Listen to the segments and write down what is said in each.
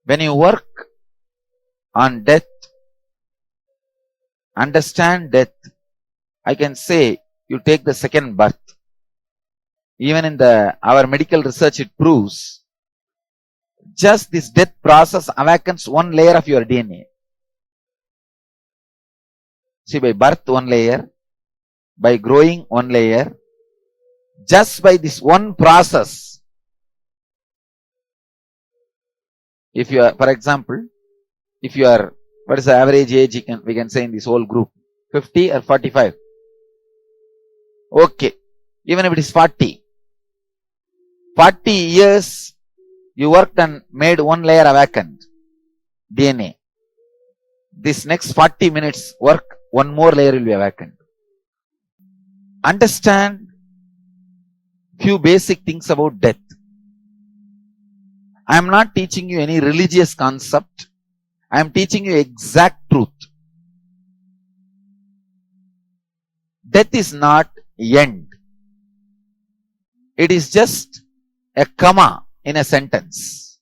When you work on death, understand death, I can say you take the second birth. Even in our medical research, it proves just this death process awakens one layer of your DNA. See, by birth one layer, by growing one layer, just by this one process. If you are, for example, if you are, what is the average age we can say in this whole group? 50 or 45? Okay. Even if it is 40. 40 years, you worked and made one layer awakened. DNA. This next 40 minutes work, one more layer will be awakened. Understand few basic things about death. I am not teaching you any religious concept. I am teaching you exact truth. Death is not end. It is just a comma in a sentence.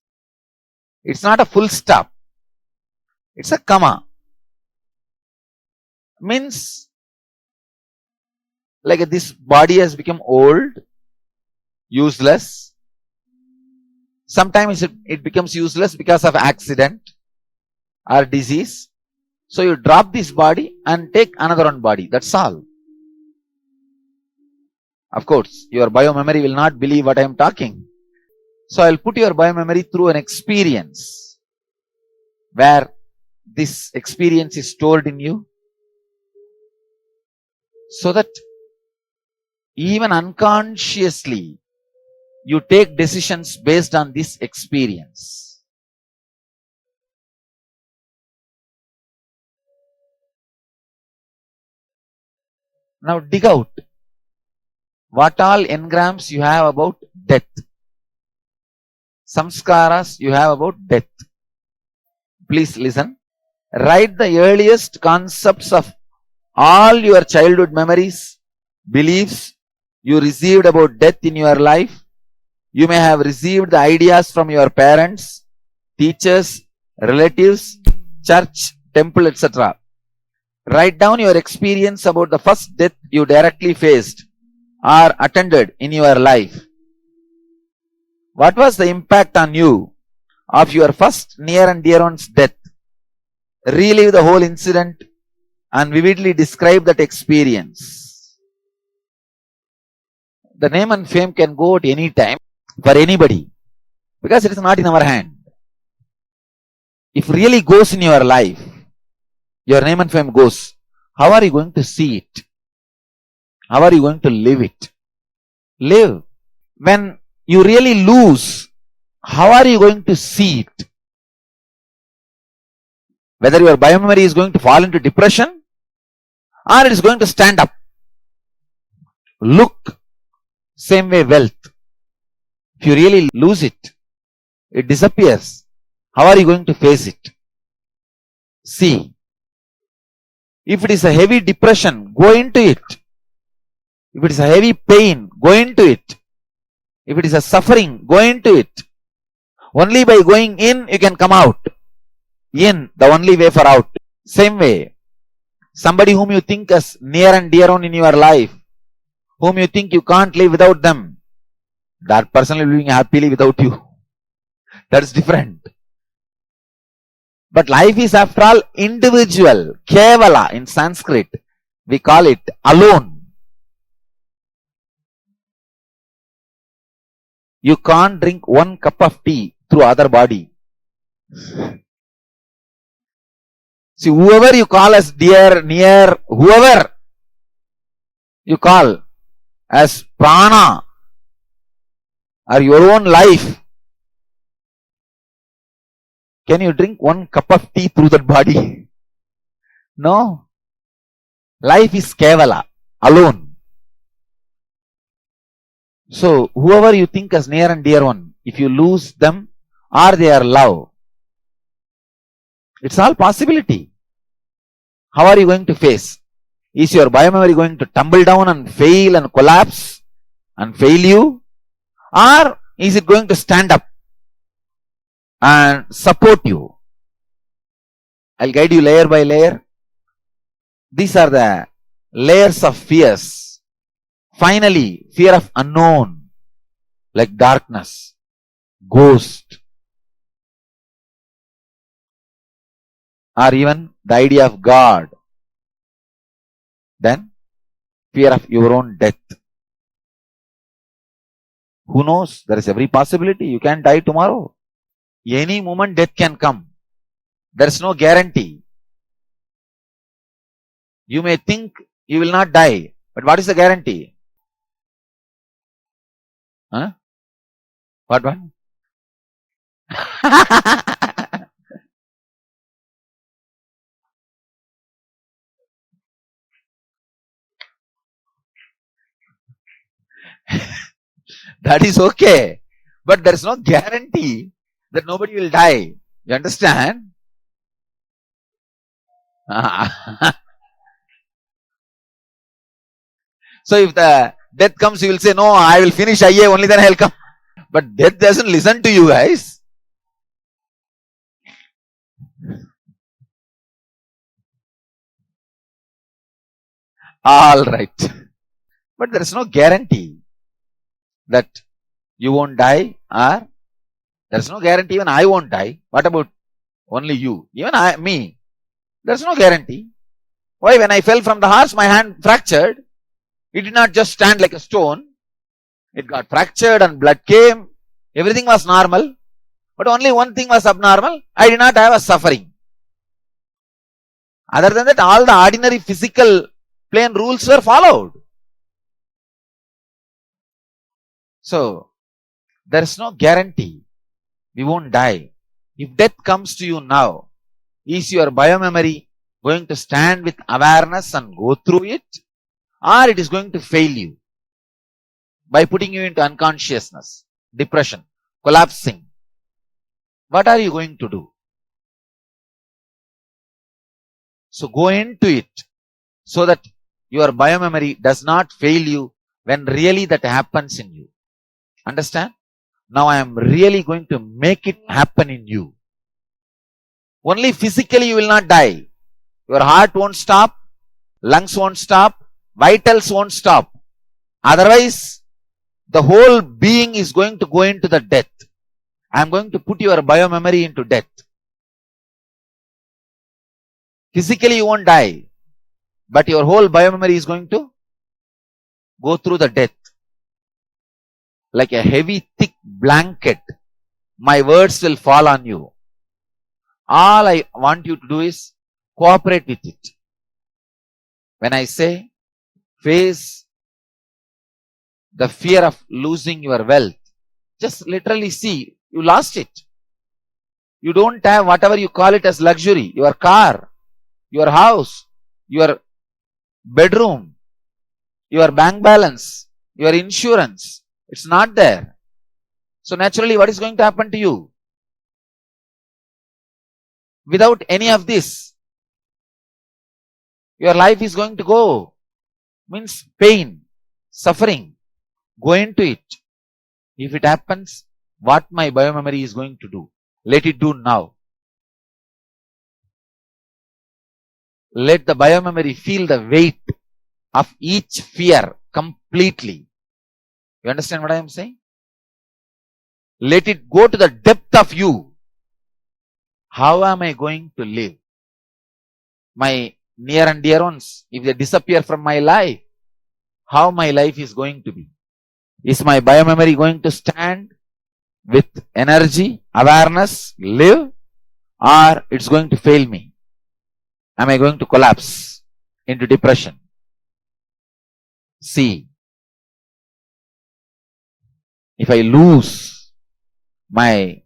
It's not a full stop. It's a comma. Means, like this body has become old, useless. Sometimes it becomes useless because of accident or disease. So you drop this body and take another one body. That's all. Of course, your biomemory will not believe what I am talking. So I'll put your biomemory through an experience where this experience is stored in you, so that even unconsciously you take decisions based on this experience. Now dig out what all engrams you have about death. Samskaras you have about death. Please listen. Write the earliest concepts of all your childhood memories, beliefs you received about death in your life. You may have received the ideas from your parents, teachers, relatives, church, temple, etc. Write down your experience about the first death you directly faced or attended in your life. What was the impact on you of your first near and dear one's death? Relive the whole incident and vividly describe that experience. The name and fame can go at any time for anybody, because it is not in our hand. If really goes in your life, your name and fame goes, how are you going to see it? How are you going to live it? Live. When you really lose, how are you going to see it? Whether your biomemory is going to fall into depression or it is going to stand up. Look. Same way wealth. If you really lose it, it disappears. How are you going to face it? See. If it is a heavy depression, go into it. If it is a heavy pain, go into it. If it is a suffering, go into it. Only by going in, you can come out. In, the only way for out. Same way, somebody whom you think as near and dear on in your life, whom you think you can't live without them, that person is living happily without you. That is different. But life is after all individual. Kevala in Sanskrit. We call it alone. You can't drink one cup of tea through other body. See, whoever you call as dear, near, whoever you call as prana or your own life, can you drink one cup of tea through that body? No. Life is kevala, alone. So, whoever you think as near and dear one, if you lose them or they are love, it's all possibility. How are you going to face? Is your biomemory going to tumble down and fail and collapse and fail you? Or is it going to stand up? and support you. I'll guide you layer by layer. These are the layers of fears. Finally, fear of unknown, like darkness, ghost, or even the idea of God. Then, fear of your own death. Who knows? There is every possibility. You can die tomorrow. Any moment death can come. There is no guarantee. You may think you will not die, but what is the guarantee? Huh? What? That is okay. But there is no guarantee that nobody will die. You understand? So if the death comes, you will say, no, I will finish IA, only then I will come. But death doesn't listen to you guys. All right. But there is no guarantee that you won't die, or there is no guarantee even I won't die. What about only you? Even me. There is no guarantee. Why? When I fell from the horse, my hand fractured. It did not just stand like a stone. It got fractured and blood came. Everything was normal. But only one thing was abnormal. I did not have a suffering. Other than that, all the ordinary physical plane rules were followed. So, there is no guarantee we won't die. If death comes to you now, is your biomemory going to stand with awareness and go through it? Or it is going to fail you by putting you into unconsciousness, depression, collapsing? What are you going to do? So go into it so that your biomemory does not fail you when really that happens in you. Understand? Now I am really going to make it happen in you. Only physically you will not die. Your heart won't stop, lungs won't stop, vitals won't stop. Otherwise, the whole being is going to go into the death. I am going to put your biomemory into death. Physically you won't die, but your whole biomemory is going to go through the death. Like a heavy, thick blanket, my words will fall on you. All I want you to do is cooperate with it. When I say face the fear of losing your wealth, just literally see, you lost it. You don't have whatever you call it as luxury, your car, your house, your bedroom, your bank balance, your insurance. It's not there. So naturally, what is going to happen to you? Without any of this, your life is going to go. Means pain, suffering. Go into it. If it happens, what my biomemory is going to do? Let it do now. Let the biomemory feel the weight of each fear completely. You understand what I am saying? Let it go to the depth of you. How am I going to live? My near and dear ones, if they disappear from my life, how my life is going to be? Is my biomemory going to stand with energy, awareness, live, or it's going to fail me? Am I going to collapse into depression? See, if I lose my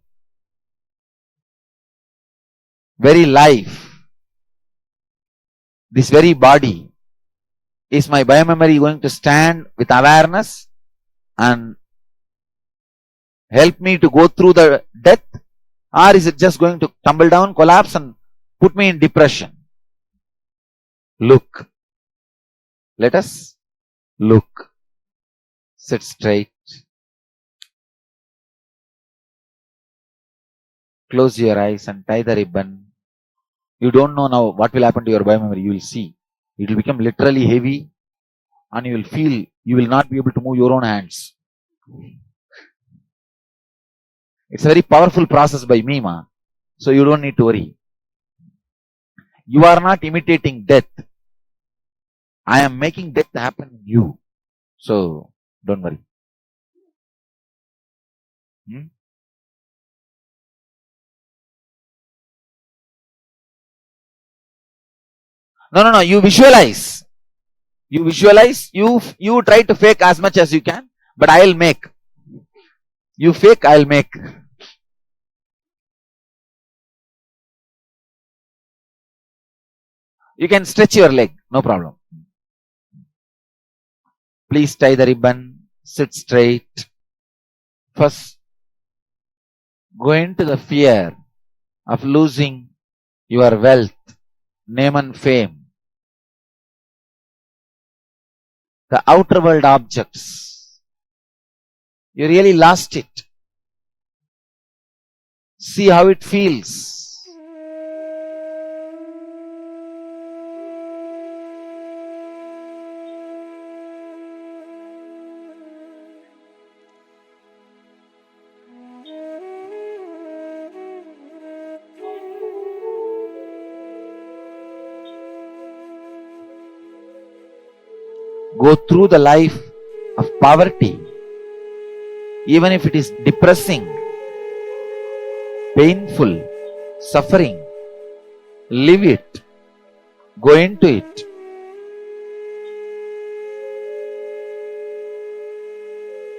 very life, this very body, is my biomemory going to stand with awareness and help me to go through the death? Or is it just going to tumble down, collapse and put me in depression? Look. Let us look. Sit straight. Close your eyes and tie the ribbon. You don't know now what will happen to your biomemory. You will see. It will become literally heavy and you will feel you will not be able to move your own hands. It's a very powerful process by me, ma. So you don't need to worry. You are not imitating death. I am making death happen in you. So don't worry. Hmm? No. You visualize. You visualize. You try to fake as much as you can, but I'll make. You fake, I'll make. You can stretch your leg, no problem. Please tie the ribbon, sit straight. First, go into the fear of losing your wealth, name and fame, the outer world objects. You really lost it. See how it feels. Go through the life of poverty, even if it is depressing, painful, suffering. Live it. Go into it.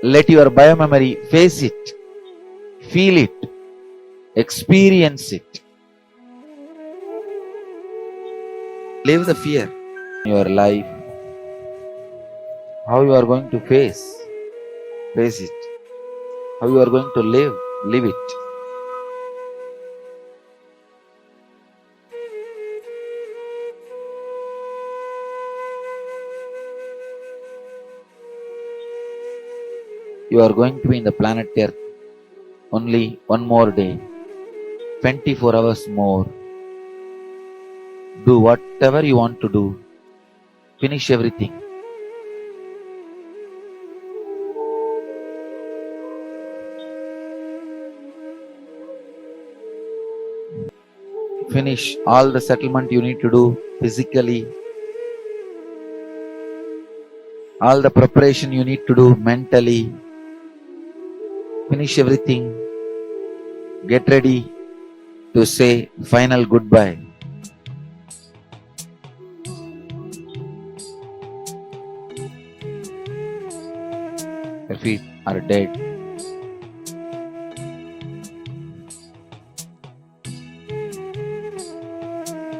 Let your biomemory face it, feel it, experience it. Live the fear in your life. How you are going to face it. How you are going to live it. You are going to be in the planet Earth only one more day, 24 hours more. Do whatever you want to do. Finish everything. Finish all the settlement you need to do physically, all the preparation you need to do mentally. Finish everything. Get ready to say final goodbye. Your feet are dead.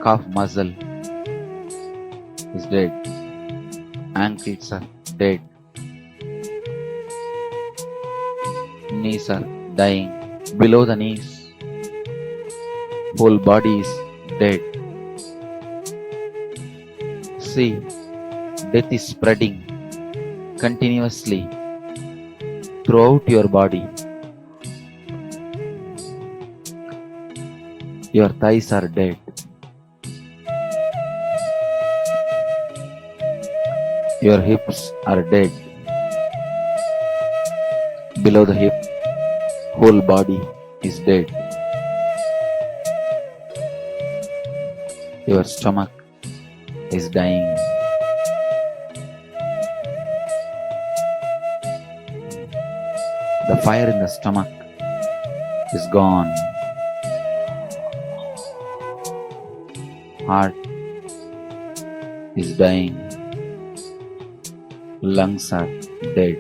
Calf muscle is dead. Ankles are dead. Knees are dying. Below the knees, whole body is dead. See, death is spreading continuously throughout your body. Your thighs are dead. Your hips are dead. Below the hip, whole body is dead. Your stomach is dying. The fire in the stomach is gone. Heart is dying. Lungs are dead.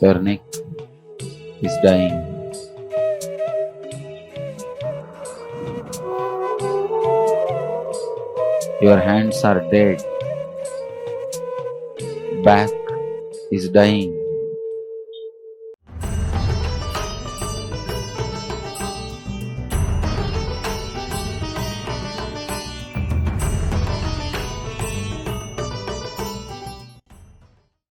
Your neck is dying. Your hands are dead. Back is dying.